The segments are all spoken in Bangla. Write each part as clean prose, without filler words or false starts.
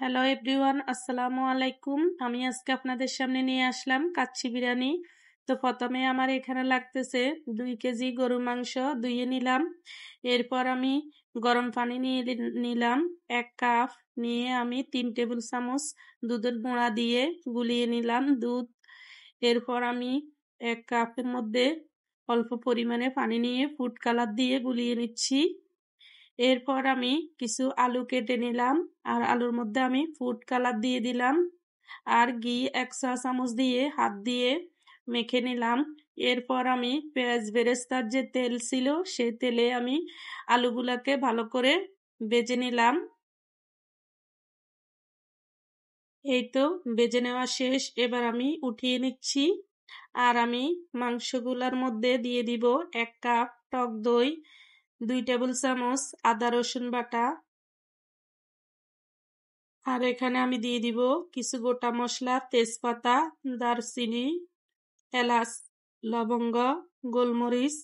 হ্যালো এভরিওয়ান, আসসালামু আলাইকুম। আমি আজকে আপনাদের সামনে নিয়ে আসলাম কাচ্চি বিরিয়ানি। তো প্রথমে আমার এখানে লাগতেছে 2 কেজি গরুর মাংস ধুয়ে নিলাম। এরপর আমি গরম পানি নিয়ে নিলাম 1 কাপ। নিয়ে আমি 3 টেবিল চামচ দুধের গুঁড়া দিয়ে গুলিয়ে নিলাম দুধ। এরপর আমি 1 কাপের মধ্যে অল্প পরিমাণে পানি নিয়ে ফুড কালার দিয়ে গুলিয়ে নিচ্ছি। এরপর আমি কিছু আলু কেটে নিলাম, আর আলুর মধ্যে আমি ফুড কালার দিয়ে দিলাম, আর ঘি 1 চা চামচ দিয়ে হাত দিয়ে মেখে নিলাম। এরপর আমি পেঁয়াজ বেরেস্তার যে তেল ছিল সে তেলে আমি আলুগুলাকে ভালো করে ভেজে নিলাম। এই তো ভেজে নেওয়া শেষ, এবার আমি উঠিয়ে নিচ্ছি। আর আমি মাংসগুলার মধ্যে দিয়ে দিব 1 কাপ টক দই, 2 টেবিল চামচ আদা রসুন বাটা, আর এখানে আমি দিয়ে দিব কিছু গোটা মশলা, তেজপাতা, দারচিনি, এলাচ, লবঙ্গ, গোলমরিচ।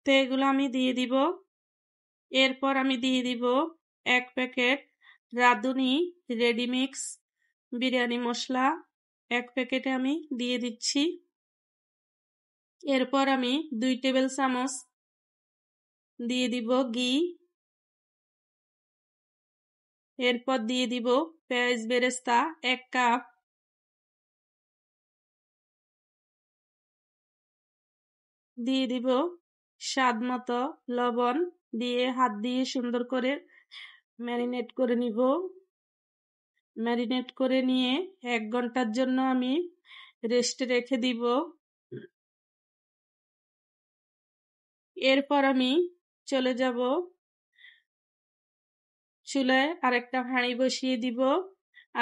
তো এগুলো আমি দিয়ে দিব। এরপর আমি দিয়ে দিব 1 প্যাকেট রাঁধুনি রেডিমিক্স বিরিয়ানি মশলা, 1 প্যাকেটে আমি দিয়ে দিচ্ছি। এরপর আমি 2 টেবিল চামচ দিয়ে দিব ঘি। এরপর দিয়ে দিব পেঁয়াজ বেরেস্তা 1 কাপ, দিয়ে দিব স্বাদ মতো লবণ, দিয়ে হাত দিয়ে সুন্দর করে ম্যারিনেট করে নিব। ম্যারিনেট করে নিয়ে 1 ঘন্টার জন্য আমি রেস্টে রেখে দিব। এরপর আমি চলে যাব চুলায়, আরেকটা হাঁড়ি বসিয়ে দিব।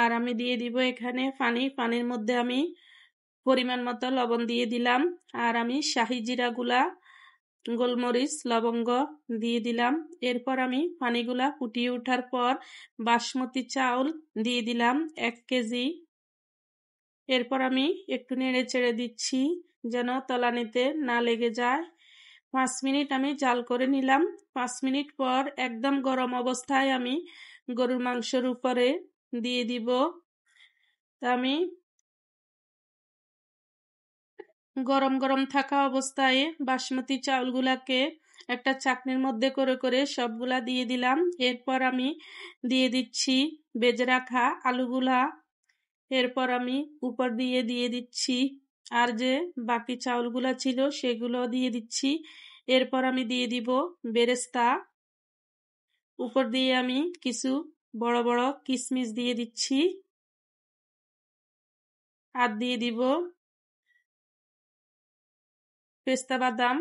আর আমি দিয়ে দিব এখানে পানির মধ্যে আমি পরিমাণ মতো লবণ দিয়ে দিলাম। আর আমি শাহি জিরা গুলা, গোলমরিচ, লবঙ্গ দিয়ে দিলাম। এরপর আমি পানিগুলা ফুটিয়ে ওঠার পর বাসমতি চাউল দিয়ে দিলাম 1 কেজি। এরপর আমি একটু নেড়ে চেড়ে দিচ্ছি যেন তলানিতে না লেগে যায়। 5 মিনিট আমি জাল করে নিলাম। 5 মিনিট পর একদম গরম অবস্থায় আমি গরুর মাংসের উপরে দিয়ে দিব। তা আমি গরম গরম থাকা অবস্থায় বাসমতি চাউলগুলাকে একটা চাকনির মধ্যে করে করে সবগুলা দিয়ে দিলাম। এরপর আমি দিয়ে দিচ্ছি ভেজে রাখা আলুগুলা। এরপর আমি উপর দিয়ে দিয়ে দিচ্ছি, আর যে বাকি চাউলগুলা ছিল সেগুলো দিয়ে দিচ্ছি। এরপর আমি দিয়ে দিব বেরেস্তা। উপর দিয়ে আমি কিছু বড় বড় কিশমিশ দিয়ে দিচ্ছি, আর দিয়ে দিব পেস্তা বাদাম।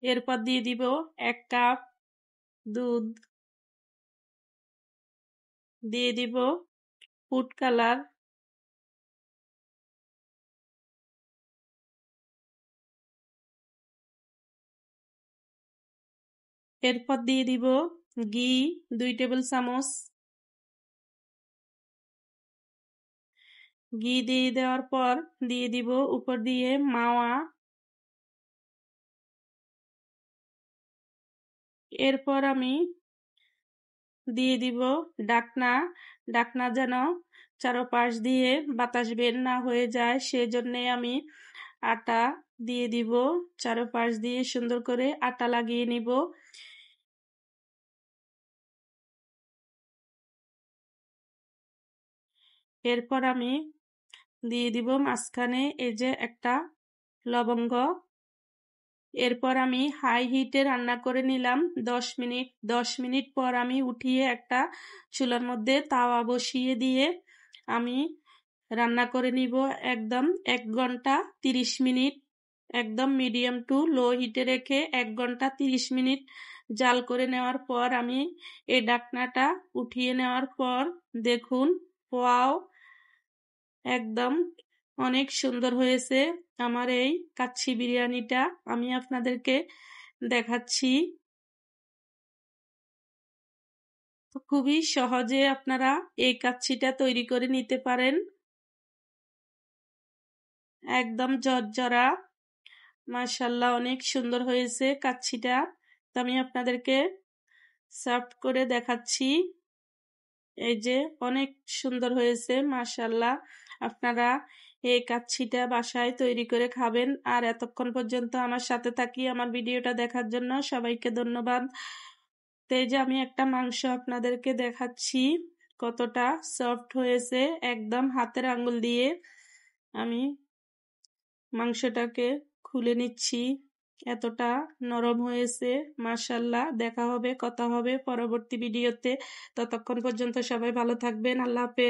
এরপর দিয়ে দিব 1 কাপ দুধ, দিয়ে দিব ফুড কালার। এরপর দিয়ে দিব ঘি 2 টেবিল চামচ। ঘি দিয়ে দেওয়ার পর দিয়ে দিব উপর দিয়ে মাওয়া। এরপর আমি দিয়ে দিব ঢাকনা। ঢাকনা যেন চারপাশ দিয়ে বাতাস বের না হয়ে যায়, সেজন্যে আমি আটা দিয়ে দিব। চারপাশ দিয়ে সুন্দর করে আটা লাগিয়ে নিব। এরপর আমি দিয়ে দিব মাঝখানে এই যে একটা লবঙ্গ। এরপর আমি হাই হিটে রান্না করে নিলাম 10 মিনিট। 10 মিনিট পর আমি উঠিয়ে একটা চুলার মধ্যে তাওয়া বসিয়ে দিয়ে আমি রান্না করে নিব একদম 1 ঘন্টা 30 মিনিট। একদম মিডিয়াম টু লো হিটে রেখে 1 ঘন্টা 30 মিনিট জাল করে নেওয়ার পর আমি এই ঢাকনাটা উঠিয়ে নেওয়ার পর দেখুন, ওয়াও, একদম অনেক সুন্দর হয়েছে আমার এই কাচ্চি বিরিয়ানিটা। আমি আপনাদেরকে দেখাচ্ছি। তো খুবই সহজে আপনারা এই কাচ্চিটা তৈরি করে নিতে পারেন। একদম ঝরঝরা, মাশাআল্লাহ, অনেক সুন্দর হয়েছে কাচ্চিটা। তো আমি আপনাদেরকে সার্ভ করে দেখাচ্ছি। এই যে অনেক সুন্দর হয়েছে মাশাআল্লাহ। আপনারা এই কাচ্ছিটা বাসায় তৈরি করে খাবেন। আর এতক্ষণ পর্যন্ত আমার সাথে থাকি আমার ভিডিওটা দেখার জন্য সবাইকে ধন্যবাদ। তো এই যে আমি একটা মাংস আপনাদেরকে দেখাচ্ছি কতটা সফট হয়েছে, একদম হাতের আঙ্গুল দিয়ে আমি মাংসটাকে খুলে নিচ্ছি, এতটা নরম হয়েছে মাশাআল্লাহ। দেখা হবে, কথা হবে পরবর্তী ভিডিওতে। ততক্ষণ পর্যন্ত সবাই ভালো থাকবেন। আল্লাহ হাফেজ।